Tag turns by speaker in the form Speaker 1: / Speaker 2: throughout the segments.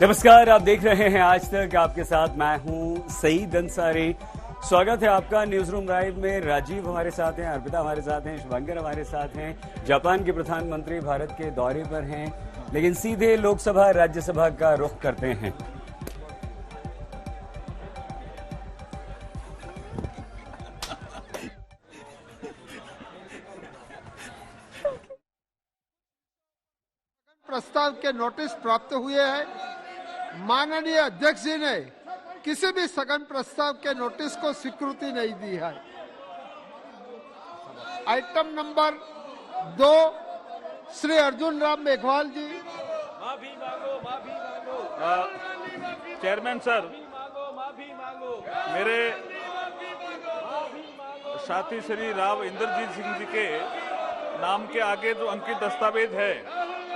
Speaker 1: नमस्कार, आप देख रहे हैं आज तक। आपके साथ मैं हूं सईद अंसारी। स्वागत है आपका न्यूज रूम लाइव में। राजीव हमारे साथ हैं, अर्पिता हमारे साथ हैं, शुभांकर हमारे साथ हैं। जापान के प्रधानमंत्री भारत के दौरे पर हैं, लेकिन सीधे लोकसभा राज्यसभा का रुख करते हैं।
Speaker 2: प्रस्ताव के नोटिस प्राप्त हुए हैं। माननीय अध्यक्ष जी ने किसी भी सघन प्रस्ताव के नोटिस को स्वीकृति नहीं दी है। आइटम नंबर 2, श्री अर्जुन राम मेघवाल जी।
Speaker 3: माफी मांगो। चेयरमैन सर, मेरे साथी श्री राव इंद्रजीत सिंह जी के नाम के आगे जो अंकित दस्तावेज है,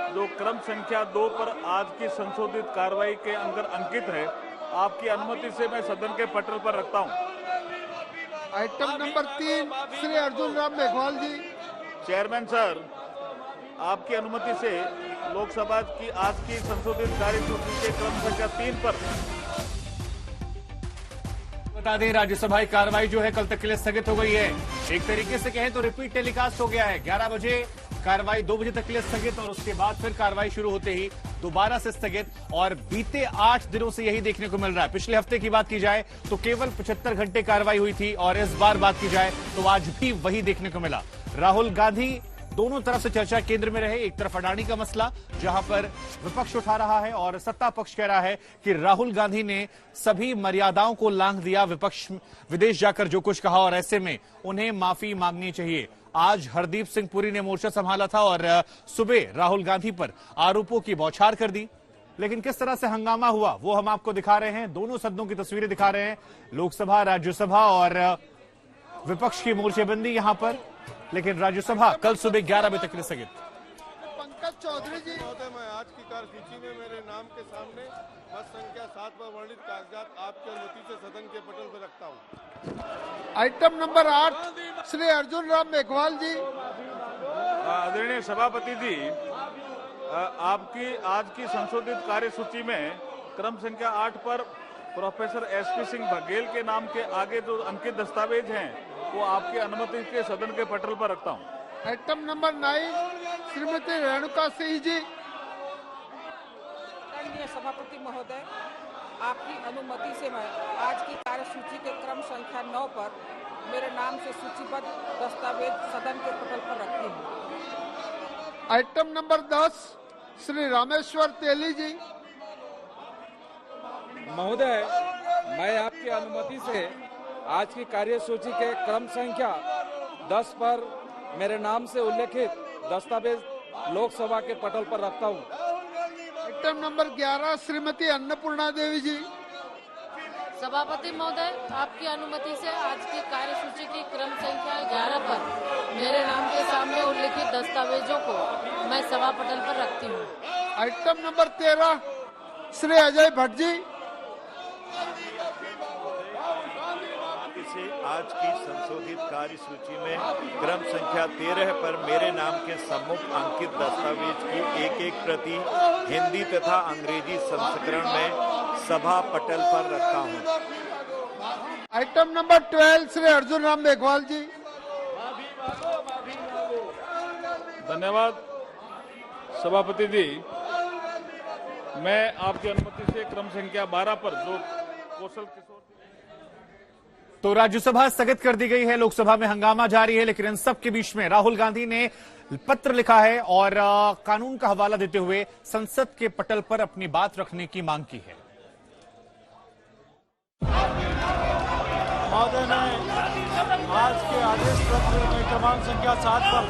Speaker 3: जो क्रम संख्या 2 पर आज की संशोधित कार्रवाई के अंदर अंकित है, आपकी अनुमति से मैं सदन के पटल पर रखता हूं।
Speaker 2: आइटम नंबर 3, श्री अर्जुन राम मेघवाल जी।
Speaker 3: चेयरमैन सर, आपकी अनुमति से लोकसभा की आज की संशोधित कार्यसूची के क्रम संख्या 3 पर।
Speaker 4: बता दें, राज्यसभा की कार्रवाई जो है कल तक के लिए स्थगित हो गई है। एक तरीके से कहें तो रिपीट टेलीकास्ट हो गया है। 11 बजे कार्रवाई 2 बजे तक के लिए स्थगित, और उसके बाद फिर कार्रवाई शुरू होते ही दोबारा से स्थगित। और बीते 8 दिनों से यही देखने को मिल रहा है। पिछले हफ्ते की बात की जाए तो केवल 75 घंटे कार्रवाई हुई थी, और इस बार बात की जाए तो आज भी वही देखने को मिला। राहुल गांधी दोनों तरफ से चर्चा केंद्र में रहे। एक तरफ अडानी का मसला, जहां पर विपक्ष उठा रहा है और सत्ता पक्ष कह रहा है कि राहुल गांधी ने सभी मर्यादाओं को लांघ दिया। विपक्ष विदेश जाकर जो कुछ कहा, और ऐसे में उन्हें माफी मांगनी चाहिए। आज हरदीप सिंह पुरी ने मोर्चा संभाला था और सुबह राहुल गांधी पर आरोपों की बौछार कर दी। लेकिन किस तरह से हंगामा हुआ वो हम आपको दिखा रहे हैं। दोनों सदनों की तस्वीरें दिखा रहे हैं, लोकसभा, राज्यसभा, और विपक्ष की मोर्चेबंदी यहां पर। लेकिन राज्यसभा कल सुबह 11 बजे तक स्थगित।
Speaker 2: पंकज चौधरी जी।
Speaker 5: महोदय, मैं आज की कार्यसूची में मेरे नाम के सामने मत संख्या 7 पर वर्णित कागजात आपकी अनुमति से सदन के पटल पर रखता हूं।
Speaker 2: आइटम नंबर 8, श्री अर्जुन राम मेघवाल जी।
Speaker 3: आदरणीय सभापति जी, आपकी आज की संशोधित कार्यसूची में क्रम संख्या 8 पर प्रोफेसर एसपी सिंह बघेल के नाम के आगे जो अंकित दस्तावेज हैं, वो आपकी अनुमति के सदन के पटल पर रखता हूं।
Speaker 2: Item number 9, Shrimati Renuka Singh ji.
Speaker 6: माननीय सभापति महोदय, आपकी अनुमति से मैं आज की कार्यसूची के क्रम संख्या 9 पर मेरे नाम से सूचीबद्ध दस्तावेज सदन के पटल पर रखती हूँ।
Speaker 2: आइटम नंबर 10, श्री रामेश्वर तेली जी।
Speaker 7: महोदय, मैं आपकी अनुमति से आज की कार्यसूची के क्रम संख्या 10 पर मेरे नाम से उल्लेखित दस्तावेज लोकसभा के पटल पर रखता हूं।
Speaker 2: आइटम नंबर 11, श्रीमती अन्नपूर्णा देवी जी।
Speaker 8: सभापति महोदय, आपकी अनुमति से आज की कार्यसूची की क्रम संख्या 11 पर मेरे नाम के सामने उल्लेखित दस्तावेजों को मैं सभा पटल पर रखती हूँ।
Speaker 2: Item number 13, Shri Ajay Bhatt ji.
Speaker 9: से आज की संशोधित कार्यसूची में क्रम संख्या 13 पर मेरे नाम के सम्मुख अंकित दस्तावेज की एक प्रति हिंदी तथा अंग्रेजी संस्करण में सभा पटल पर रखता हूं।
Speaker 2: आइटम नंबर 12, श्री अर्जुन राम मेघवाल जी।
Speaker 3: धन्यवाद सभापति जी। मैं आपकी अनुमति से क्रम संख्या 12 पर जो कौशल किशोर।
Speaker 4: तो राज्यसभा स्थगित कर दी गई है, लोकसभा में हंगामा जारी है। लेकिन इन सब के बीच में राहुल गांधी ने पत्र लिखा है और कानून का हवाला देते हुए संसद के पटल पर अपनी बात रखने की मांग की है।
Speaker 5: महोदय, मैं आज के आदेश पत्र में क्रमांक संख्या 7 पर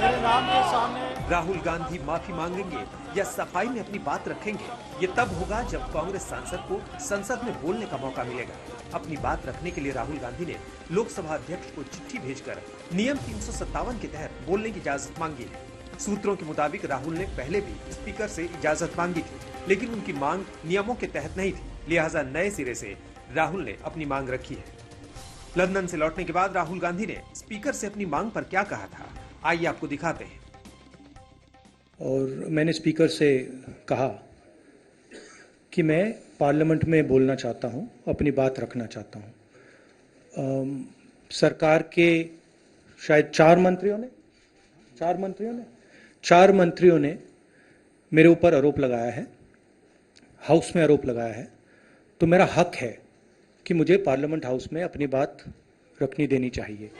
Speaker 5: मेरे नाम के सामने।
Speaker 10: राहुल गांधी माफी मांगेंगे या सफाई में अपनी बात रखेंगे, ये तब होगा जब कांग्रेस सांसद को संसद में बोलने का मौका मिलेगा। अपनी बात रखने के लिए राहुल गांधी ने लोकसभा अध्यक्ष को चिट्ठी भेजकर नियम 357 के तहत बोलने की इजाजत मांगी है। सूत्रों के मुताबिक राहुल ने पहले भी स्पीकर से इजाजत मांगी थी, लेकिन उनकी मांग नियमों के तहत नहीं थी, लिहाजा नए सिरे से राहुल ने अपनी मांग रखी है। लंदन से लौटने के बाद राहुल गांधी ने स्पीकर से अपनी मांग पर क्या कहा था, आइए आपको दिखाते हैं।
Speaker 11: और मैंने स्पीकर से कहा कि मैं पार्लियामेंट में बोलना चाहता हूं, अपनी बात रखना चाहता हूं। सरकार के शायद चार मंत्रियों ने मेरे ऊपर आरोप लगाया है, हाउस में आरोप लगाया है, तो मेरा हक है कि मुझे पार्लियामेंट हाउस में अपनी बात रखनी देनी चाहिए।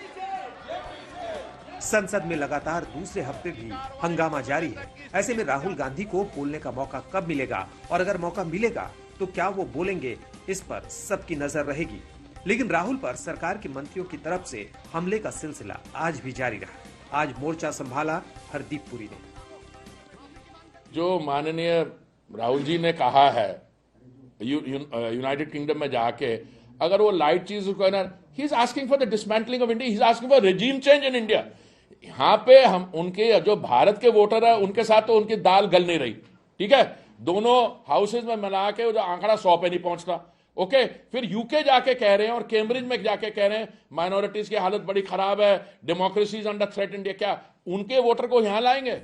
Speaker 10: संसद में लगातार दूसरे हफ्ते भी हंगामा जारी है। ऐसे में राहुल गांधी को बोलने का मौका कब मिलेगा, और अगर मौका मिलेगा तो क्या वो बोलेंगे, इस पर सबकी नजर रहेगी। लेकिन राहुल पर सरकार के मंत्रियों की तरफ से हमले का सिलसिला आज भी जारी रहा। आज मोर्चा संभाला हरदीप पुरी ने।
Speaker 12: जो माननीय राहुल जी ने कहा है यूनाइटेड किंगडम में जाके, अगर वो लाइट चीज को ना, he is asking for the dismantling of India, he is asking for regime change in India. यहाँ पे हम उनके जो भारत के वोटर है उनके साथ तो उनकी दाल गल नहीं रही, ठीक है। दोनों हाउसेज में मिला के जो आंकड़ा 100 पे नहीं पहुंचता, ओके। फिर यूके जाके कह रहे हैं और कैम्ब्रिज में जाके कह रहे हैं माइनॉरिटीज की हालत बड़ी खराब है, democracy is under threat India. क्या उनके वोटर को यहां लाएंगे?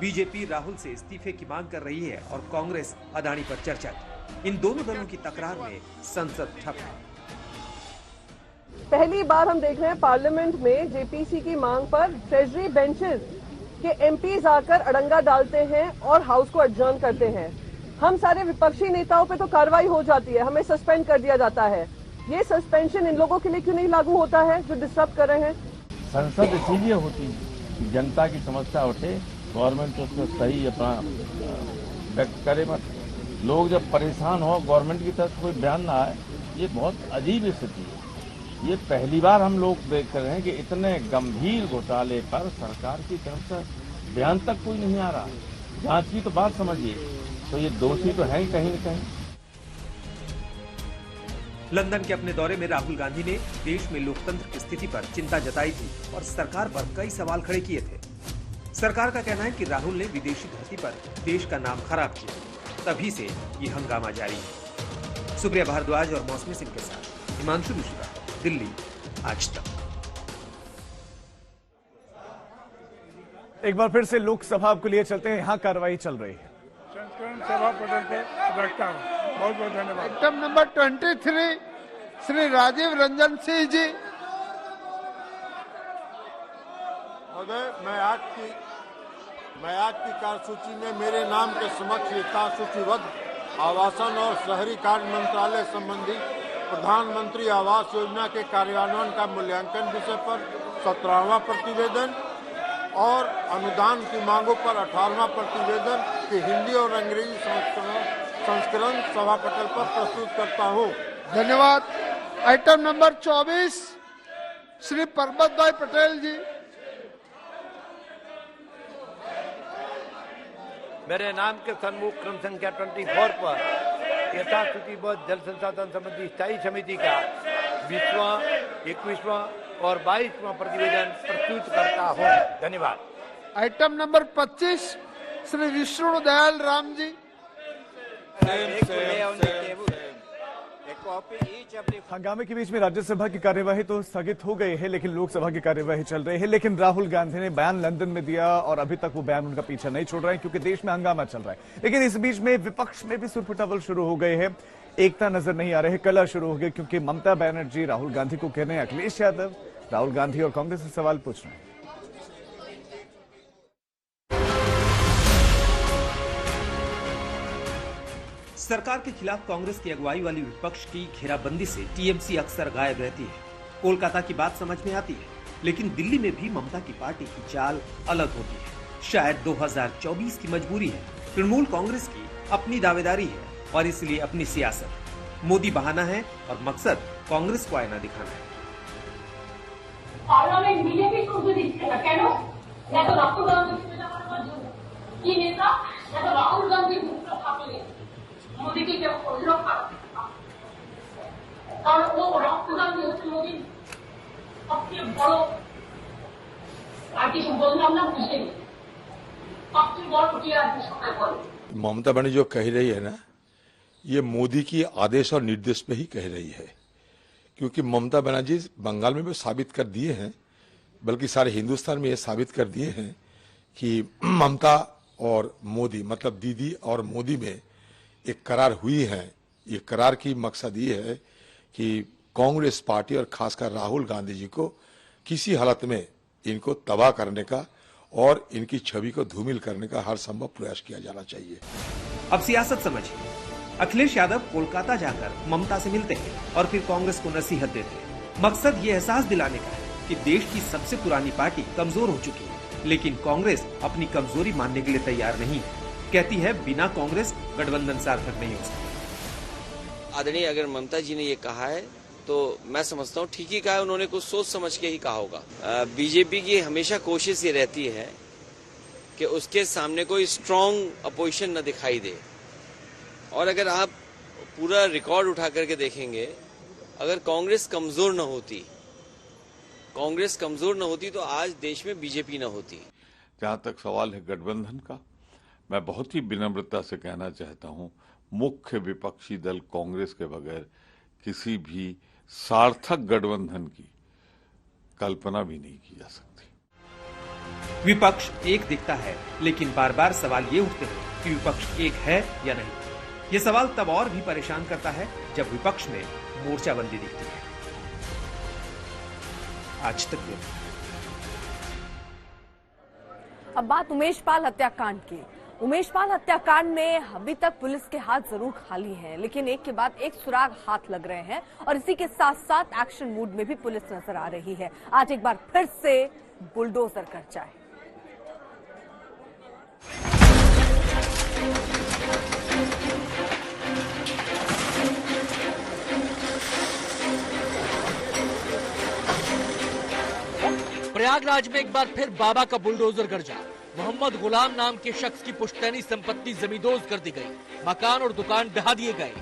Speaker 10: बीजेपी राहुल से इस्तीफे की मांग कर रही है और कांग्रेस अदानी पर चर्चा की। इन दोनों दलों की तकरार में संसद ठप है।
Speaker 13: पहली बार हम देख रहे हैं पार्लियामेंट में जेपीसी की मांग पर ट्रेजरी बेंचेस के एमपीज आकर अड़ंगा डालते हैं और हाउस को एडजर्न करते हैं। हम सारे विपक्षी नेताओं पे तो कार्रवाई हो जाती है, हमें सस्पेंड कर दिया जाता है। ये सस्पेंशन इन लोगों के लिए क्यों नहीं लागू होता है जो डिस्टर्ब कर रहे हैं?
Speaker 14: संसद इसीलिए होती है कि जनता की समस्या उठे, गवर्नमेंट उसको सही अपना व्यक्त करे। मत लोग जब परेशान हो, गवर्नमेंट की तरफ कोई बयान ना आए, ये बहुत अजीब स्थिति है। ये पहली बार हम लोग देख रहे हैं कि इतने गंभीर घोटाले पर सरकार की तरफ से बयान तक कोई नहीं आ रहा। जांच की तो बात समझिए, तो ये दोषी तो है ही कहीं न कहीं।
Speaker 10: लंदन के अपने दौरे में राहुल गांधी ने देश में लोकतंत्र की स्थिति पर चिंता जताई थी और सरकार पर कई सवाल खड़े किए थे। सरकार का कहना है कि राहुल ने विदेशी धरती पर देश का नाम खराब किया, तभी से ये हंगामा जारी है। सुप्रिया भारद्वाज और मौसमी सिंह के साथ हिमांशु मिश्रा, दिल्ली, आज तक।
Speaker 4: एक बार फिर से लोकसभा के लिए चलते हैं, यहाँ कार्रवाई चल रही है।
Speaker 5: संस्करण सभा पटल पर रखता हूँ। बहुत बहुत धन्यवाद।
Speaker 2: Item number 23 Shri Rajiv Ranjan Singh ji.
Speaker 5: महोदय, मैं आज की कार्यसूची में मेरे नाम के समक्ष यथा सूचीबद्ध आवासन और शहरी कार्य मंत्रालय संबंधी प्रधानमंत्री आवास योजना के कार्यान्वयन का मूल्यांकन विषय पर 17वां प्रतिवेदन और अनुदान की मांगों पर 18वां प्रतिवेदन के हिंदी और अंग्रेजी संस्करण सभा पटल पर प्रस्तुत करता हूं।
Speaker 2: धन्यवाद। आइटम नंबर 24 श्री परबत भाई पटेल जी।
Speaker 15: मेरे नाम के सन्मुख क्रम संख्या 24 पर यथास्थितिबद्ध जल संसाधन संबंधी स्थायी समिति का 20वां, 21वां और 22वां प्रतिवेदन प्रस्तुत करता हूँ। धन्यवाद।
Speaker 2: Item number 25 Shri Vishnu Dayal Ram ji.
Speaker 4: हंगामे के बीच में राज्यसभा की कार्यवाही तो स्थगित हो गई है, लेकिन लोकसभा की कार्यवाही चल रही है। लेकिन राहुल गांधी ने बयान लंदन में दिया और अभी तक वो बयान उनका पीछा नहीं छोड़ रहे हैं, क्योंकि देश में हंगामा चल रहा है। लेकिन इस बीच में विपक्ष में भी सुरफुटावल शुरू हो गए हैं, एकता नजर नहीं आ रही है, कलह शुरू हो गई, क्योंकि ममता बनर्जी राहुल गांधी को कह रहे हैं अखिलेश यादव राहुल गांधी और कांग्रेस से सवाल पूछ रहे हैं।
Speaker 10: सरकार के खिलाफ कांग्रेस की अगुवाई वाली विपक्ष की घेराबंदी से टीएमसी अक्सर गायब रहती है। कोलकाता की बात समझ में आती है, लेकिन दिल्ली में भी ममता की पार्टी की चाल अलग होती है। शायद 2024 की मजबूरी है। तृणमूल कांग्रेस की अपनी दावेदारी है और इसलिए अपनी सियासत। मोदी बहाना है और मकसद कांग्रेस को आईना दिखाना है।
Speaker 16: पार्लियामेंट बीजेपी को কেন না তো রাহুল গান্ধী কি নেতা না তো রাহুল গান্ধী মুক্ত থাকলে মোদীকে কেউ প্রয়োজন করে কারণ ও রাহুল গান্ধী হচ্ছে মোদী সবচেয়ে বড় পার্টি বললাম না বুঝে সবচেয়ে বড় টিআরপি সরকার বলে।
Speaker 17: ममता बनर्जी जो कह रही है ना, ये मोदी की आदेश और निर्देश पे ही कह रही है, क्योंकि ममता बनर्जी बंगाल में भी साबित कर दिए हैं, बल्कि सारे हिंदुस्तान में ये साबित कर दिए हैं कि ममता और मोदी, मतलब दीदी और मोदी में एक करार हुई है। ये करार की मकसद ये है कि कांग्रेस पार्टी और खासकर राहुल गांधी जी को किसी हालत में इनको तबाह करने का और इनकी छवि को धूमिल करने का हर संभव प्रयास किया जाना चाहिए।
Speaker 10: अब सियासत समझिए। अखिलेश यादव कोलकाता जाकर ममता से मिलते हैं और फिर कांग्रेस को नसीहत देते हैं। मकसद ये एहसास दिलाने का है कि देश की सबसे पुरानी पार्टी कमजोर हो चुकी है, लेकिन कांग्रेस अपनी कमजोरी मानने के लिए तैयार नहीं है। कहती है बिना कांग्रेस गठबंधन सार्थक नहीं हो सकता।
Speaker 18: आदरणीय अगर ममता जी ने ये कहा है तो मैं समझता हूँ ठीक ही कहा है, उन्होंने कुछ सोच समझ के ही कहा होगा। बीजेपी की हमेशा कोशिश ये रहती है कि उसके सामने कोई स्ट्रांग अपोजिशन न दिखाई दे, और अगर आप पूरा रिकॉर्ड उठा करके देखेंगे, अगर कांग्रेस कमजोर न होती तो आज देश में बीजेपी न होती।
Speaker 3: जहां तक सवाल है गठबंधन का, मैं बहुत ही विनम्रता से कहना चाहता हूं, मुख्य विपक्षी दल कांग्रेस के बगैर किसी भी सार्थक गठबंधन की कल्पना भी नहीं की जा सकती।
Speaker 10: विपक्ष एक दिखता है, लेकिन बार बार सवाल ये उठते हैं कि विपक्ष एक है या नहीं। ये सवाल तब और भी परेशान करता है जब विपक्ष में मोर्चाबंदी दिखती है। आज तक
Speaker 19: अब बात उमेश पाल हत्याकांड की। उमेश पाल हत्याकांड में अभी तक पुलिस के हाथ जरूर खाली हैं, लेकिन एक के बाद एक सुराग हाथ लग रहे हैं और इसी के साथ साथ एक्शन मूड में भी पुलिस नजर आ रही है। आज एक बार फिर से बुलडोजर कर जाए।
Speaker 20: प्रयागराज में एक बार फिर बाबा का बुलडोजर गरजा। मोहम्मद गुलाम नाम के शख्स की पुश्तैनी संपत्ति जमींदोज कर दी गई, मकान और दुकान ढहा दिए गए।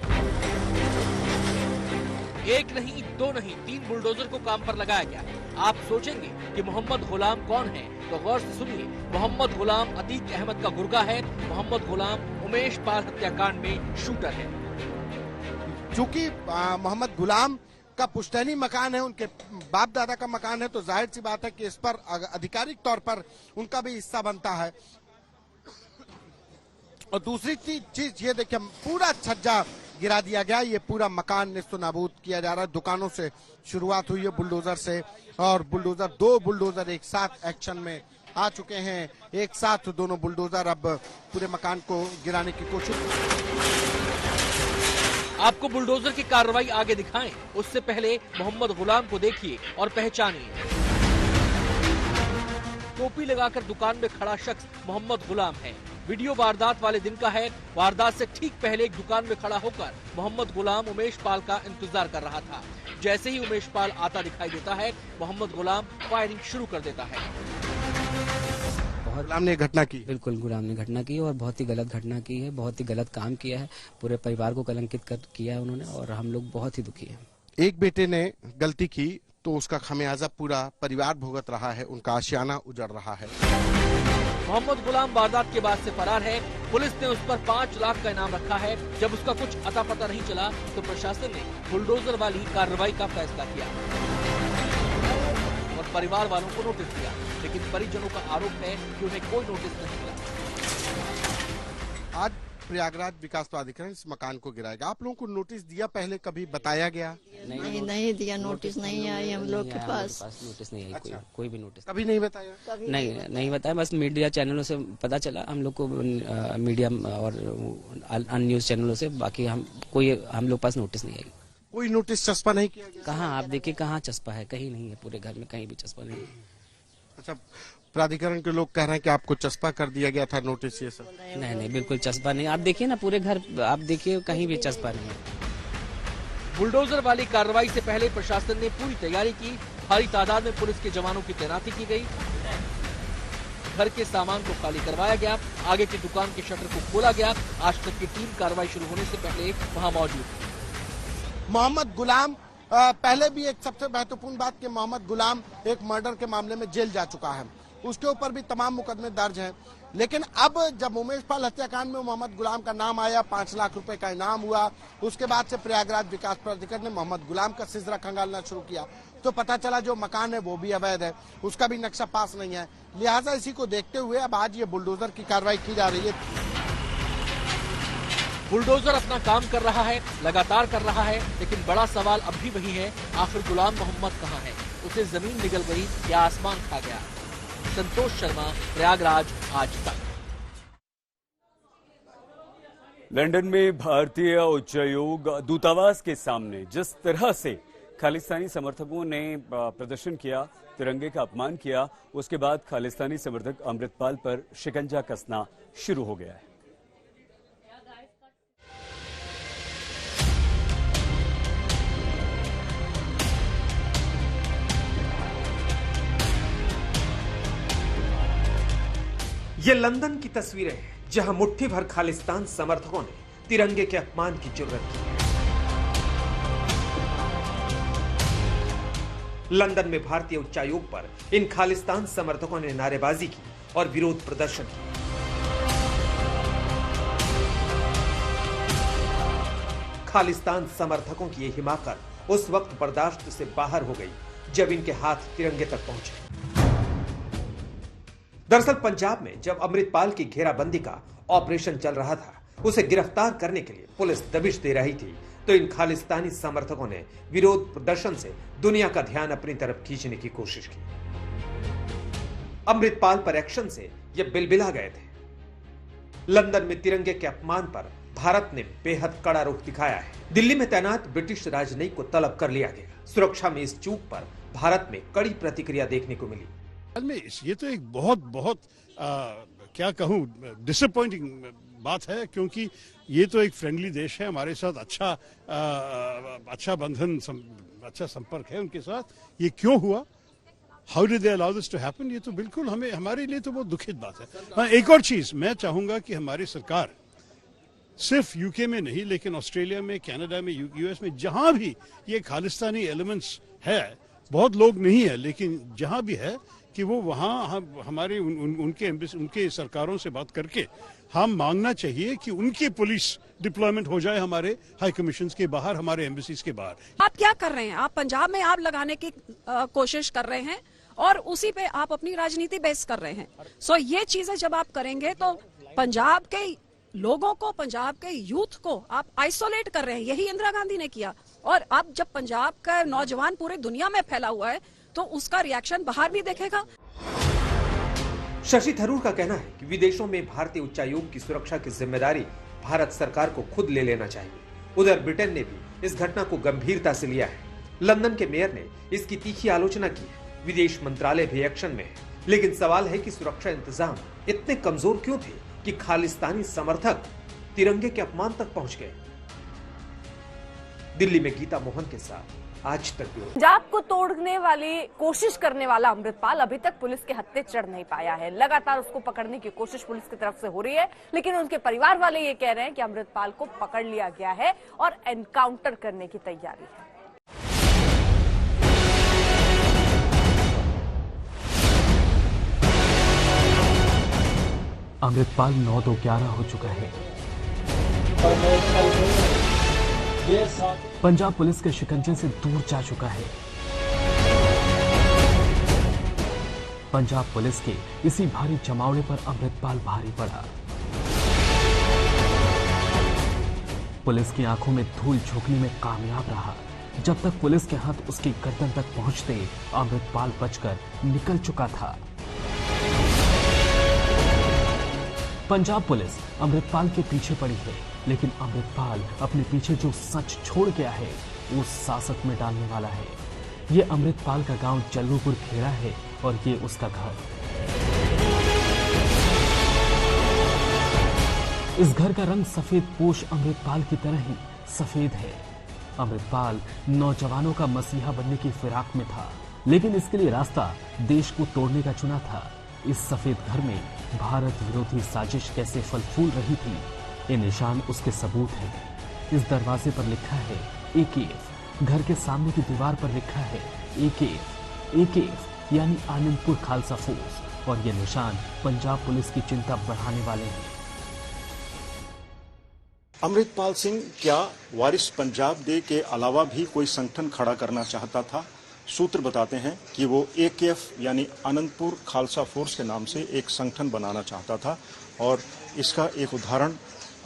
Speaker 20: एक नहीं, दो नहीं, 3 बुलडोजर को काम पर लगाया गया। आप सोचेंगे कि मोहम्मद गुलाम कौन है, तो गौर से सुनिए। मोहम्मद गुलाम अतीक अहमद का गुर्गा है। मोहम्मद गुलाम उमेश पाल हत्याकांड में शूटर है।
Speaker 21: चूंकि मोहम्मद गुलाम का पुश्तैनी मकान है, उनके बाप दादा का मकान है, तो जाहिर सी बात है कि इस पर आधिकारिक तौर पर उनका भी हिस्सा बनता है। और दूसरी चीज ये देखिए, पूरा छज्जा गिरा दिया गया, ये पूरा मकान नेस्तो नाबूद किया जा रहा है। दुकानों से शुरुआत हुई है बुलडोजर से, और बुलडोजर 2 बुलडोजर एक साथ एक्शन में आ चुके हैं। एक साथ दोनों बुलडोजर अब पूरे मकान को गिराने की कोशिश।
Speaker 20: आपको बुलडोजर की कार्रवाई आगे दिखाएं, उससे पहले मोहम्मद गुलाम को देखिए और पहचानिए। टोपी लगाकर दुकान में खड़ा शख्स मोहम्मद गुलाम है। वीडियो वारदात वाले दिन का है। वारदात से ठीक पहले एक दुकान में खड़ा होकर मोहम्मद गुलाम उमेश पाल का इंतजार कर रहा था। जैसे ही उमेश पाल आता दिखाई देता है, मोहम्मद गुलाम फायरिंग शुरू कर देता है।
Speaker 21: गुलाम ने घटना की,
Speaker 22: बिल्कुल गुलाम ने घटना की और बहुत ही गलत घटना की है, बहुत ही गलत काम किया है, पूरे परिवार को कलंकित किया है उन्होंने, और हम लोग बहुत ही दुखी हैं।
Speaker 21: एक बेटे ने गलती की तो उसका खमियाजा पूरा परिवार भुगत रहा है, उनका आशियाना उजड़ रहा है।
Speaker 20: मोहम्मद गुलाम वारदात के बाद से फरार है। पुलिस ने उस पर 5 लाख का इनाम रखा है। जब उसका कुछ अता पता नहीं चला तो प्रशासन ने बुलडोजर वाली कार्रवाई का फैसला किया और परिवार वालों को नोटिस दिया, लेकिन परिजनों का आरोप है कि उन्हें कोई नोटिस नहीं मिला।
Speaker 21: आज प्रयागराज विकास प्राधिकरण इस मकान को गिराएगा। आप लोगों को नोटिस दिया, पहले कभी बताया गया?
Speaker 23: नहीं दिया, नोटिस नहीं आई हम लोग के पास।
Speaker 22: नोटिस नहीं आई, कोई भी नोटिस
Speaker 21: कभी नहीं बताया?
Speaker 22: नहीं बताया, बस मीडिया चैनलों से पता चला हम लोग को, मीडिया और अन्य न्यूज चैनलों से। बाकी हम लोग पास नोटिस नहीं आई।
Speaker 21: कोई नोटिस चस्पा नहीं किया गया?
Speaker 22: कहाँ, आप देखिए कहाँ चस्पा है, कहीं नहीं है, पूरे घर में कहीं भी चस्पा नहीं है।
Speaker 21: अच्छा, प्राधिकरण के लोग कह रहे हैं कि आपको चस्पा कर दिया गया था नोटिस, ये सब?
Speaker 22: नहीं, बिल्कुल चस्पा नहीं। आप देखिए ना पूरे घर, आप देखिए कहीं भी चस्पा नहीं है।
Speaker 20: बुलडोजर वाली कार्रवाई से पहले प्रशासन ने पूरी तैयारी की। भारी तादाद में पुलिस के जवानों की तैनाती की गई। घर के सामान को खाली करवाया गया। आगे की दुकान के शटर को खोला गया। आज तक की टीम कार्रवाई शुरू होने से पहले वहां मौजूद थी।
Speaker 21: मोहम्मद गुलाम पहले भी एक सबसे महत्वपूर्ण बात कि मोहम्मद गुलाम एक मर्डर के मामले में जेल जा चुका है, उसके ऊपर भी तमाम मुकदमे दर्ज हैं। लेकिन अब जब उमेश पाल हत्याकांड में मोहम्मद गुलाम का नाम आया, 5 लाख रुपए का इनाम हुआ, उसके बाद से प्रयागराज विकास प्राधिकरण ने मोहम्मद गुलाम का सिलसिला खंगालना शुरू किया। तो पता चला जो मकान है वो भी अवैध है, उसका भी नक्शा पास नहीं है। लिहाजा इसी को देखते हुए अब आज ये बुलडोजर की कार्रवाई की जा रही है।
Speaker 20: बुलडोजर अपना काम कर रहा है, लगातार कर रहा है, लेकिन बड़ा सवाल अब भी वही है, आखिर गुलाम मोहम्मद कहाँ है? उसे जमीन निगल गई या आसमान खा गया? संतोष शर्मा, प्रयागराज, आज तक।
Speaker 1: लंदन में भारतीय उच्चायोग दूतावास के सामने जिस तरह से खालिस्तानी समर्थकों ने प्रदर्शन किया, तिरंगे का अपमान किया, उसके बाद खालिस्तानी समर्थक अमृतपाल पर शिकंजा कसना शुरू हो गया है।
Speaker 10: ये लंदन की तस्वीरें हैं जहां मुट्ठी भर खालिस्तान समर्थकों ने तिरंगे के अपमान की जुर्रत की। लंदन में भारतीय उच्चायोग पर इन खालिस्तान समर्थकों ने नारेबाजी की और विरोध प्रदर्शन किया। खालिस्तान समर्थकों की यह हिमाकत उस वक्त बर्दाश्त से बाहर हो गई जब इनके हाथ तिरंगे तक पहुंचे। दरअसल पंजाब में जब अमृतपाल की घेराबंदी का ऑपरेशन चल रहा था, उसे गिरफ्तार करने के लिए पुलिस दबिश दे रही थी, तो इन खालिस्तानी समर्थकों ने विरोध प्रदर्शन से दुनिया का ध्यान अपनी तरफ खींचने की कोशिश की। अमृतपाल पर एक्शन से ये बिलबिला गए थे। लंदन में तिरंगे के अपमान पर भारत ने बेहद कड़ा रुख दिखाया है। दिल्ली में तैनात ब्रिटिश राजनयिक को तलब कर लिया गया। सुरक्षा में इस चूक पर भारत में कड़ी प्रतिक्रिया देखने को मिली।
Speaker 6: ये तो एक बहुत क्या कहूँ डिसअपॉइंटिंग बात है, क्योंकि ये तो एक फ्रेंडली देश है, हमारे साथ अच्छा बंधन, अच्छा संपर्क है उनके साथ। ये क्यों हुआ? How did they allow this to happen? ये तो बिल्कुल हमारे लिए तो बहुत दुखित बात है। हाँ, एक और चीज मैं चाहूंगा कि हमारी सरकार सिर्फ यूके में नहीं, लेकिन ऑस्ट्रेलिया में, कनाडा में, यूएस में, जहां भी ये खालिस्तानी एलिमेंट्स है, बहुत लोग नहीं है लेकिन जहां भी है, कि वो वहाँ हमारे उनके सरकारों से बात करके हम मांगना चाहिए कि उनकी पुलिस डिप्लॉयमेंट हो जाए हमारे हाई कमीशंस के बाहर, हमारे एम्बेसीज के बाहर।
Speaker 7: आप क्या कर रहे हैं? आप पंजाब में आप लगाने की कोशिश कर रहे हैं और उसी पे आप अपनी राजनीति बेस कर रहे हैं। सो ये चीजें जब आप करेंगे तो पंजाब के लोगों को, पंजाब के यूथ को आप आइसोलेट कर रहे हैं। यही इंदिरा गांधी ने किया। और अब जब पंजाब का नौजवान पूरे दुनिया में फैला हुआ है तो उसका रिएक्शन बाहर भी देखेगा।
Speaker 10: शशि थरूर का कहना है कि विदेशों में भारतीय उच्चायोग की सुरक्षा की जिम्मेदारी भारत सरकार को खुद ले लेना चाहिए। उधर ब्रिटेन ने भी इस घटना को गंभीरता से लिया है। लंदन के मेयर ने इसकी तीखी आलोचना की है। विदेश मंत्रालय भी एक्शन में है, लेकिन सवाल है कि सुरक्षा इंतजाम इतने कमजोर क्यों थे कि खालिस्तानी समर्थक तिरंगे के अपमान तक पहुंच गए। दिल्ली में गीता मोहन के साथ आज तक।
Speaker 19: पंजाब को तोड़ने वाली कोशिश करने वाला अमृतपाल अभी तक पुलिस के हत्थे चढ़ नहीं पाया है। लगातार उसको पकड़ने की कोशिश पुलिस की तरफ से हो रही है, लेकिन उनके परिवार वाले ये कह रहे हैं कि अमृतपाल को पकड़ लिया गया है और एनकाउंटर करने की तैयारी है।
Speaker 24: अमृतपाल 9/2/11 हो चुका है। पंजाब पुलिस के शिकंजे से दूर जा चुका है। पंजाब पुलिस के इसी भारी जमावड़े पर अमृतपाल भारी पड़ा। पुलिस की आंखों में धूल झोंकने में कामयाब रहा। जब तक पुलिस के हाथ उसकी गर्दन तक पहुंचते अमृतपाल बचकर निकल चुका था। पंजाब पुलिस अमृतपाल के पीछे पड़ी है, लेकिन अमृतपाल अपने पीछे जो सच छोड़ गया है वो सासत में डालने वाला है। ये अमृतपाल का गांव जल्लूपुर खेड़ा है और ये उसका घर। इस घर का रंग सफेद पोश अमृतपाल की तरह ही सफेद है। अमृतपाल नौजवानों का मसीहा बनने की फिराक में था, लेकिन इसके लिए रास्ता देश को तोड़ने का चुना था। इस सफेद घर में भारत विरोधी साजिश कैसे फल फूल रही थी, ये निशान उसके सबूत है। इस दरवाजे पर लिखा है AKF, घर के सामने की दीवार पर लिखा है AKF यानी आनंदपुर खालसा फोर्स, और ये निशान पंजाब पुलिस की चिंता बढ़ाने वाले हैं।
Speaker 25: अमृतपाल सिंह क्या वारिस पंजाब डे के अलावा भी कोई संगठन खड़ा करना चाहता था?
Speaker 8: सूत्र बताते हैं कि वो AKF यानी आनंदपुर खालसा फोर्स के नाम से एक संगठन बनाना चाहता था। और इसका एक उदाहरण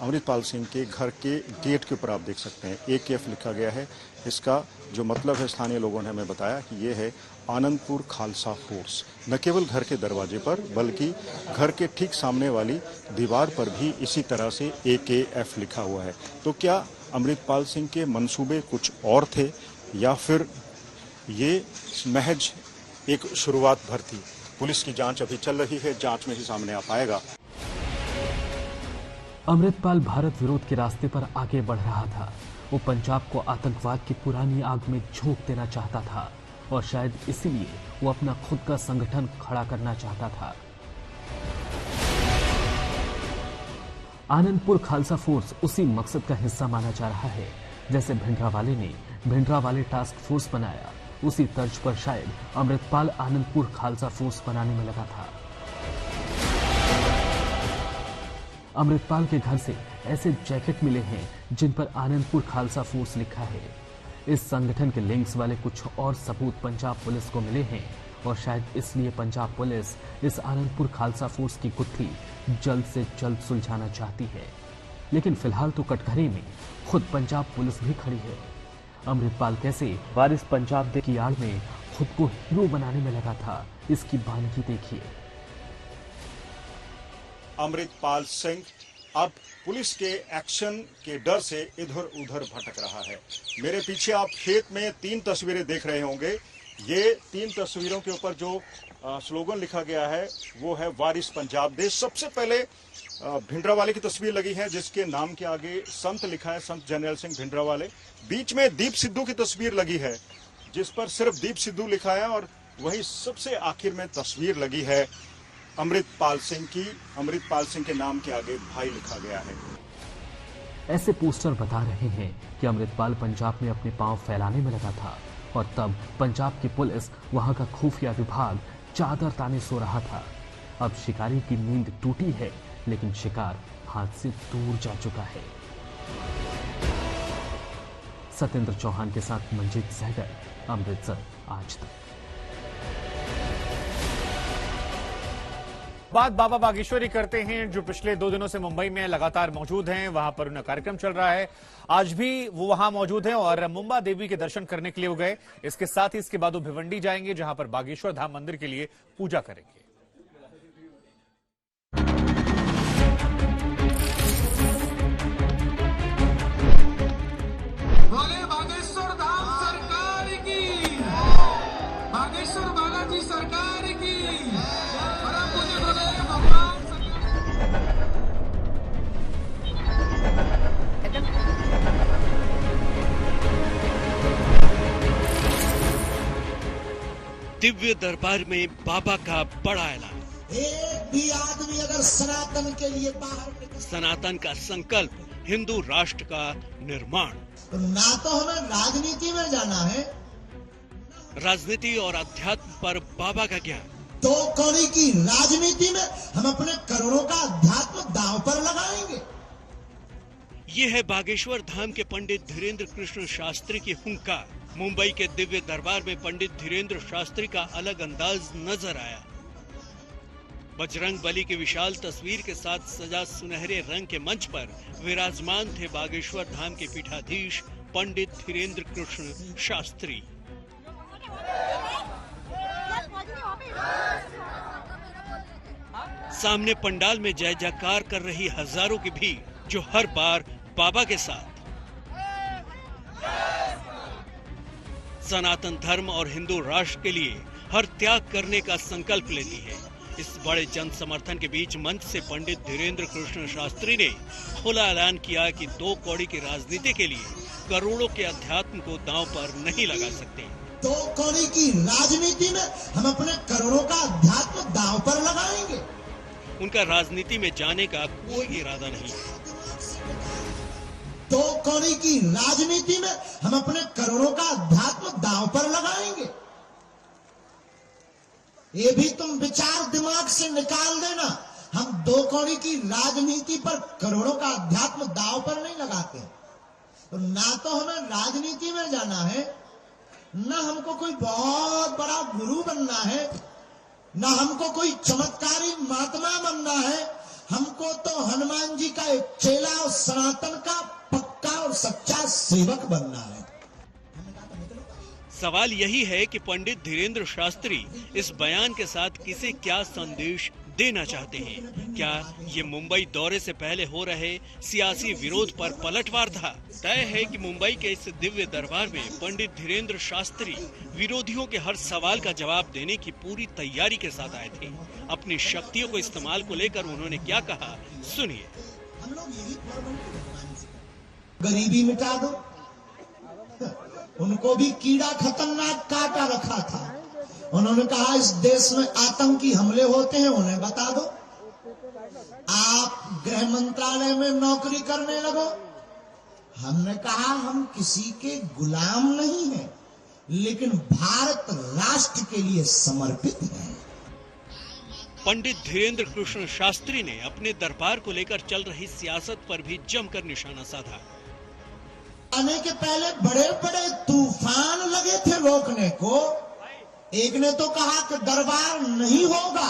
Speaker 8: अमृतपाल सिंह के घर के गेट के ऊपर आप देख सकते हैं, AKF लिखा गया है। इसका जो मतलब है, स्थानीय लोगों ने हमें बताया कि ये है आनंदपुर खालसा फोर्स। न केवल घर के दरवाजे पर बल्कि घर के ठीक सामने वाली दीवार पर भी इसी तरह से AKF लिखा हुआ है। तो क्या अमृतपाल सिंह के मंसूबे कुछ और थे या फिर ये महज एक शुरुआत भर थी? पुलिस की जांच अभी चल रही है, जांच में ही सामने आ पाएगा।
Speaker 24: अमृतपाल भारत विरोध के रास्ते पर आगे बढ़ रहा था। वो पंजाब को आतंकवाद की पुरानी आग में झोंक देना चाहता था और शायद इसीलिए वो अपना खुद का संगठन खड़ा करना चाहता था। आनंदपुर खालसा फोर्स उसी मकसद का हिस्सा माना जा रहा है। जैसे भिंडरावाले ने भिंडरावाले टास्क फोर्स बनाया, उसी तर्ज पर शायद अमृतपाल आनंदपुर खालसा फोर्स बनाने में लगा था। अमृतपाल के घर से ऐसे जैकेट मिले हैं जिन पर आनंदपुर खालसा फोर्स लिखा है। इस संगठन के लिंक्स वाले कुछ और सबूत पंजाब पुलिस को मिले हैं और शायद इसलिए पंजाब पुलिस इस आनंदपुर खालसा फोर्स की गुत्थी जल्द से जल्द सुलझाना चाहती है। लेकिन फिलहाल तो कटघरे में खुद पंजाब पुलिस भी खड़ी है। अमृतपाल कैसे वारिस पंजाब की आड़ में खुद को हीरो बनाने में लगा था, इसकी बानगी देखिए।
Speaker 8: अमृतपाल सिंह अब पुलिस के एक्शन के डर से इधर उधर भटक रहा है। मेरे पीछे आप खेत में 3 तस्वीरें देख रहे होंगे। ये 3 तस्वीरों के ऊपर जो स्लोगन लिखा गया है वो है वारिस पंजाब दे। सबसे पहले भिंडरावाले की तस्वीर लगी है जिसके नाम के आगे संत लिखा है, संत जरनैल सिंह भिंडरावाले। बीच में दीप सिद्धू की तस्वीर लगी है जिस पर सिर्फ दीप सिद्धू लिखा है और वही सबसे आखिर में तस्वीर लगी है अमृतपाल सिंह की। अमृतपाल सिंह के नाम के आगे भाई लिखा गया है।
Speaker 24: ऐसे पोस्टर बता रहे हैं कि अमृतपाल पंजाब में अपने पांव फैलाने में लगा था और तब पंजाब की पुलिस, वहां का खुफिया विभाग चादर ताने सो रहा था। अब शिकारी की नींद टूटी है लेकिन शिकार हाथ से दूर जा चुका है। सत्येंद्र चौहान के साथ मंजीत सहगल, अमृतसर, आज तक।
Speaker 4: बात बाबा बागेश्वरी करते हैं, जो पिछले 2 दिनों से मुंबई में लगातार मौजूद हैं। वहां पर उनका कार्यक्रम चल रहा है, आज भी वो वहां मौजूद हैं और मुंबा देवी के दर्शन करने के लिए वो गए। इसके साथ ही इसके बाद वो भिवंडी जाएंगे जहां पर बागेश्वर धाम मंदिर के लिए पूजा करेंगे।
Speaker 9: बोले बागेश्वर धाम सरकार की, बागेश्वर बालाजी सरकार की।
Speaker 11: दिव्य दरबार में बाबा का बड़ा ऐलान।
Speaker 12: एक भी आदमी अगर सनातन के लिए बाहर,
Speaker 11: सनातन का संकल्प, हिंदू राष्ट्र का निर्माण।
Speaker 12: तो ना तो हमें राजनीति में जाना है,
Speaker 11: राजनीति और अध्यात्म पर बाबा का ज्ञान।
Speaker 12: 2 कौड़ी की राजनीति में हम अपने करोड़ों का अध्यात्म दांव पर लगाएंगे।
Speaker 11: ये है बागेश्वर धाम के पंडित धीरेन्द्र कृष्ण शास्त्री की हुंकार। मुंबई के दिव्य दरबार में पंडित धीरेन्द्र शास्त्री का अलग अंदाज नजर आया। बजरंग बली की विशाल तस्वीर के साथ सजा सुनहरे रंग के मंच पर विराजमान थे बागेश्वर धाम के पीठाधीश पंडित धीरेन्द्र कृष्ण शास्त्री। सामने पंडाल में जय जयकार कर रही हजारों की भीड़, जो हर बार बाबा के साथ सनातन धर्म और हिंदू राष्ट्र के लिए हर त्याग करने का संकल्प लेती है। इस बड़े जन समर्थन के बीच मंच से पंडित धीरेन्द्र कृष्ण शास्त्री ने खुला ऐलान किया कि 2 कौड़ी की राजनीति के लिए करोड़ों के अध्यात्म को दांव पर नहीं लगा सकते।
Speaker 12: 2 कौड़ी की राजनीति में हम अपने करोड़ों का अध्यात्म दांव पर लगाएंगे।
Speaker 11: उनका राजनीति में जाने का कोई इरादा नहीं।
Speaker 12: 2 कौड़ी की राजनीति में हम अपने करोड़ों का अध्यात्म दांव पर लगाएंगे। ये भी तुम विचार दिमाग से निकाल देना। हम 2 कौड़ी की राजनीति पर करोड़ों का अध्यात्म दांव पर नहीं लगाते। तो ना तो हमें राजनीति में जाना है, न हमको कोई बहुत बड़ा गुरु बनना है, न हमको कोई चमत्कारी महात्मा बनना है। हमको तो हनुमान जी का एक चेला और सनातन का पक्का और सच्चा सेवक बनना है।
Speaker 11: सवाल यही है कि पंडित धीरेन्द्र शास्त्री इस बयान के साथ किसे क्या संदेश देना चाहते हैं। क्या ये मुंबई दौरे से पहले हो रहे सियासी विरोध पर पलटवार था? तय है कि मुंबई के इस दिव्य दरबार में पंडित धीरेन्द्र शास्त्री विरोधियों के हर सवाल का जवाब देने की पूरी तैयारी के साथ आए थे। अपनी शक्तियों को इस्तेमाल को लेकर उन्होंने क्या कहा, सुनिए।
Speaker 12: गरीबी मिटा दो, उनको भी कीड़ा खतरनाक काटा रखा था। उन्होंने कहा इस देश में आतंकी हमले होते हैं, उन्हें बता दो। आप गृह मंत्रालय में नौकरी करने लगो। हमने कहा हम किसी के गुलाम नहीं हैं, लेकिन भारत राष्ट्र के लिए समर्पित हैं।
Speaker 11: पंडित धीरेन्द्र कृष्ण शास्त्री ने अपने दरबार को लेकर चल रही सियासत पर भी जमकर निशाना साधा।
Speaker 12: आने के पहले बड़े बड़े तूफान लगे थे रोकने को। एक ने तो कहा कि दरबार नहीं होगा।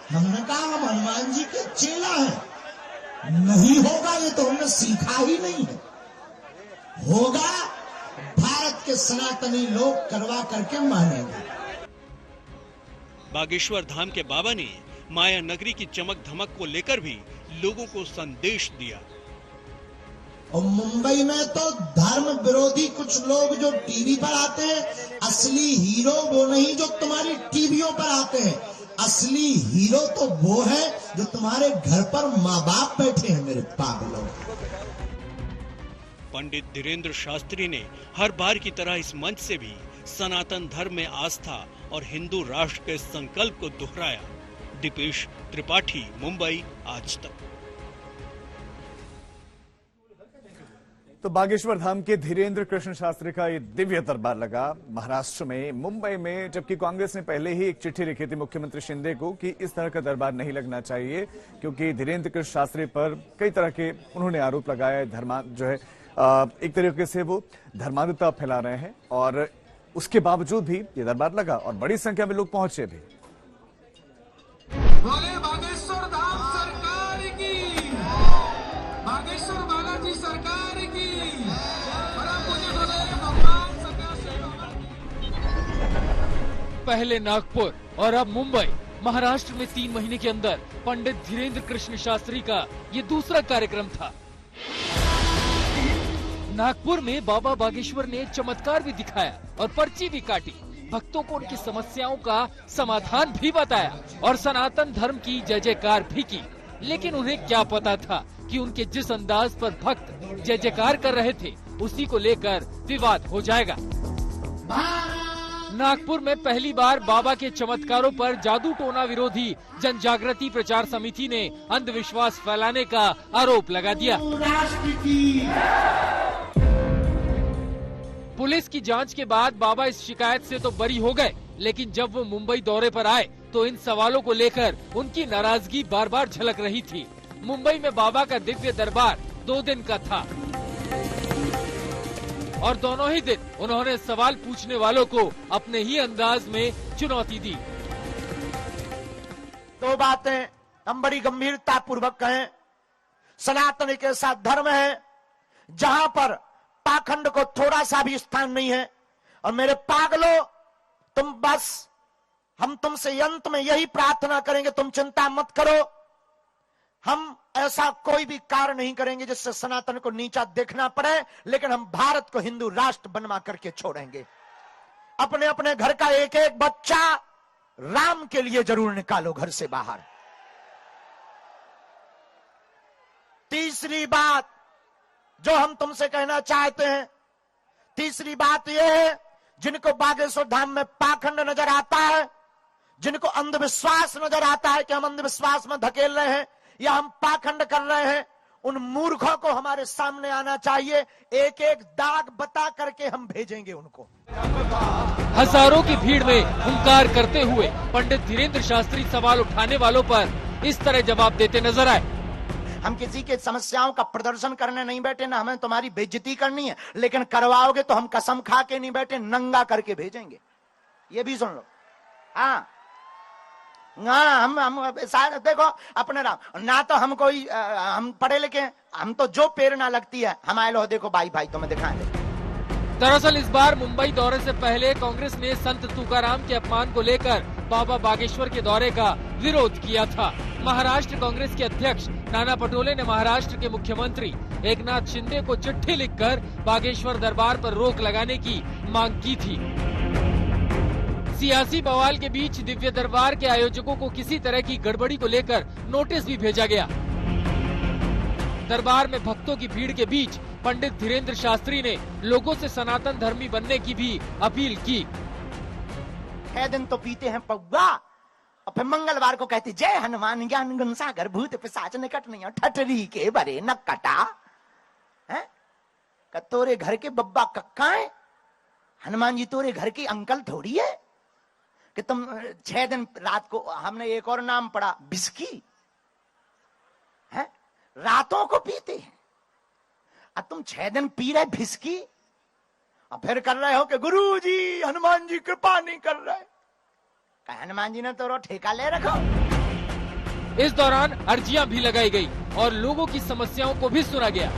Speaker 12: हमने कहा हम हनुमान जी के चेला हैं, नहीं होगा ये तो हमने सीखा ही नहीं है। होगा, भारत के सनातनी लोग करवा करके मानेंगे।
Speaker 11: बागेश्वर धाम के बाबा ने माया नगरी की चमक धमक को लेकर भी लोगों को संदेश दिया।
Speaker 12: और मुंबई में तो धर्म विरोधी कुछ लोग जो टीवी पर आते हैं, असली हीरो वो नहीं जो तुम्हारी टीवियों पर आते हैं। असली हीरो तो वो है जो तुम्हारे घर पर माँ बाप बैठे हैं, मेरे पागलों।
Speaker 11: पंडित धीरेन्द्र शास्त्री ने हर बार की तरह इस मंच से भी सनातन धर्म में आस्था और हिंदू राष्ट्र के संकल्प को दोहराया। दीपेश त्रिपाठी, मुंबई, आज तक।
Speaker 5: तो बागेश्वर धाम के धीरेन्द्र कृष्ण शास्त्री का ये दिव्य दरबार लगा महाराष्ट्र में, मुंबई में, जबकि कांग्रेस ने पहले ही एक चिट्ठी लिखी थी मुख्यमंत्री शिंदे को कि इस तरह का दरबार नहीं लगना चाहिए, क्योंकि धीरेन्द्र कृष्ण शास्त्री पर कई तरह के उन्होंने आरोप लगाया। एक तरीके से वो धर्मांधता फैला रहे हैं, और उसके बावजूद भी ये दरबार लगा और बड़ी संख्या में लोग पहुंचे भी।
Speaker 9: बोले बागेश्वर धाम सरकार की, बागेश्वर बालाजी सरकार की।
Speaker 24: पहले नागपुर और अब मुंबई, महाराष्ट्र में 3 महीने के अंदर पंडित धीरेन्द्र कृष्ण शास्त्री का ये दूसरा कार्यक्रम था। नागपुर में बाबा बागेश्वर ने चमत्कार भी दिखाया और पर्ची भी काटी, भक्तों को उनकी समस्याओं का समाधान भी बताया और सनातन धर्म की जय जयकार भी की। लेकिन उन्हें क्या पता था कि उनके जिस अंदाज पर भक्त जय जयकार कर रहे थे, उसी को लेकर विवाद हो जाएगा। नागपुर में पहली बार बाबा के चमत्कारों पर जादू टोना विरोधी जन जागृति प्रचार समिति ने अंधविश्वास फैलाने का आरोप लगा दिया। पुलिस की जांच के बाद बाबा इस शिकायत से तो बरी हो गए, लेकिन जब वो मुंबई दौरे पर आए तो इन सवालों को लेकर उनकी नाराजगी बार बार झलक रही थी। मुंबई में बाबा का दिव्य दरबार 2 दिन का था और दोनों ही दिन उन्होंने सवाल पूछने वालों को अपने ही अंदाज में चुनौती दी।
Speaker 21: 2 बातें हम बड़ी गंभीरता पूर्वक कहें। सनातन के साथ धर्म है जहां पर पाखंड को थोड़ा सा भी स्थान नहीं है। और मेरे पागलों, तुम बस, हम तुमसे अंत में यही प्रार्थना करेंगे, तुम चिंता मत करो। हम ऐसा कोई भी कार्य नहीं करेंगे जिससे सनातन को नीचा देखना पड़े, लेकिन हम भारत को हिंदू राष्ट्र बनवा करके छोड़ेंगे। अपने अपने घर का एक एक बच्चा राम के लिए जरूर निकालो घर से बाहर। तीसरी बात जो हम तुमसे कहना चाहते हैं, तीसरी बात यह है, जिनको बागेश्वर धाम में पाखंड नजर आता है, जिनको अंधविश्वास नजर आता है कि हम अंधविश्वास में धकेल रहे हैं या हम पाखंड कर रहे हैं, उन मूर्खों को हमारे सामने आना चाहिए। एक एक दाग बता करके हम भेजेंगे उनको।
Speaker 24: हजारों की भीड़ में हुंकार करते हुए पंडित धीरेन्द्र शास्त्री सवाल उठाने वालों पर इस तरह जवाब देते नजर आए।
Speaker 12: हम किसी के समस्याओं का प्रदर्शन करने नहीं बैठे ना, हमें तुम्हारी बेइज्जती करनी है, लेकिन करवाओगे तो हम कसम खा के नहीं बैठे, नंगा करके भेजेंगे। ये भी सुन लो। हाँ हम देखो अपने राम ना, तो हम कोई हम पढ़े लिखे, हम तो जो प्रेरणा लगती है हमारे लो, देखो भाई तुम्हें दिखाएंगे।
Speaker 20: दरअसल इस बार मुंबई दौरे से पहले कांग्रेस ने संत तुकाराम के अपमान को लेकर बाबा बागेश्वर के दौरे का विरोध किया था। महाराष्ट्र कांग्रेस के अध्यक्ष नाना पटोले ने महाराष्ट्र के मुख्यमंत्री एकनाथ शिंदे को चिट्ठी लिखकर बागेश्वर दरबार पर रोक लगाने की मांग की थी। सियासी बवाल के बीच दिव्य दरबार के आयोजकों को किसी तरह की गड़बड़ी को लेकर नोटिस भी भेजा गया। दरबार में भक्तों की भीड़ के बीच पंडित धीरेन्द्र शास्त्री ने लोगों से सनातन धर्मी बनने की भी अपील की।
Speaker 12: 6 दिन तो पीते हैं पौवा, और फिर मंगलवार को कहते जय हनुमान ज्ञान गुण सागर भूत पिशाच निकट नहीं ठटरी के बरे न कटा है। तोरे घर के बब्बा कक्का है, हनुमान जी तोरे घर के अंकल थोड़ी है कि तुम 6 दिन रात को, हमने एक और नाम पढ़ा बिस्की है, रातों को पीते हैं, और तुम 6 दिन पी रहे भिस्की, और फिर कर रहे हो कि गुरुजी हनुमान जी कृपा नहीं कर रहे। हनुमान जी ने तो ठेका ले रखो।
Speaker 20: इस दौरान अर्जियां भी लगाई गई और लोगों की समस्याओं को भी सुना गया।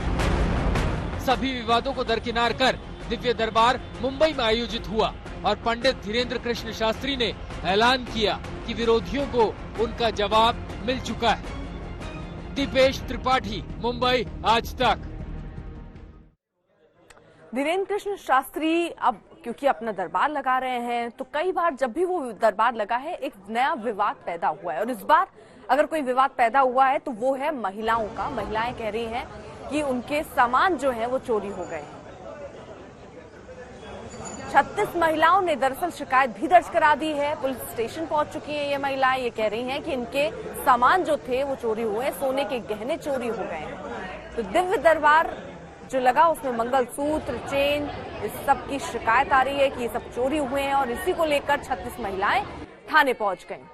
Speaker 20: सभी विवादों को दरकिनार कर दिव्य दरबार मुंबई में आयोजित हुआ और पंडित धीरेन्द्र कृष्ण शास्त्री ने ऐलान किया कि विरोधियों को उनका जवाब मिल चुका है। दीपेश त्रिपाठी, मुंबई आज तक।
Speaker 19: धीरेन्द्र कृष्ण शास्त्री अब क्योंकि अपना दरबार लगा रहे हैं, तो कई बार जब भी वो दरबार लगा है एक नया विवाद पैदा हुआ है, और इस बार अगर कोई विवाद पैदा हुआ है तो वो है महिलाओं का। महिलाएं कह रही हैं कि उनके सामान जो है वो चोरी हो गए हैं। 36 महिलाओं ने दरअसल शिकायत भी दर्ज करा दी है, पुलिस स्टेशन पहुंच चुकी हैं। ये महिलाएं ये कह रही हैं कि इनके सामान जो थे वो चोरी हुए, सोने के गहने चोरी हो गए हैं। तो दिव्य दरबार जो लगा उसमें मंगलसूत्र, चेन, इस सब की शिकायत आ रही है कि ये सब चोरी हुए हैं, और इसी को लेकर 36 महिलाएं थाने पहुंच गईं।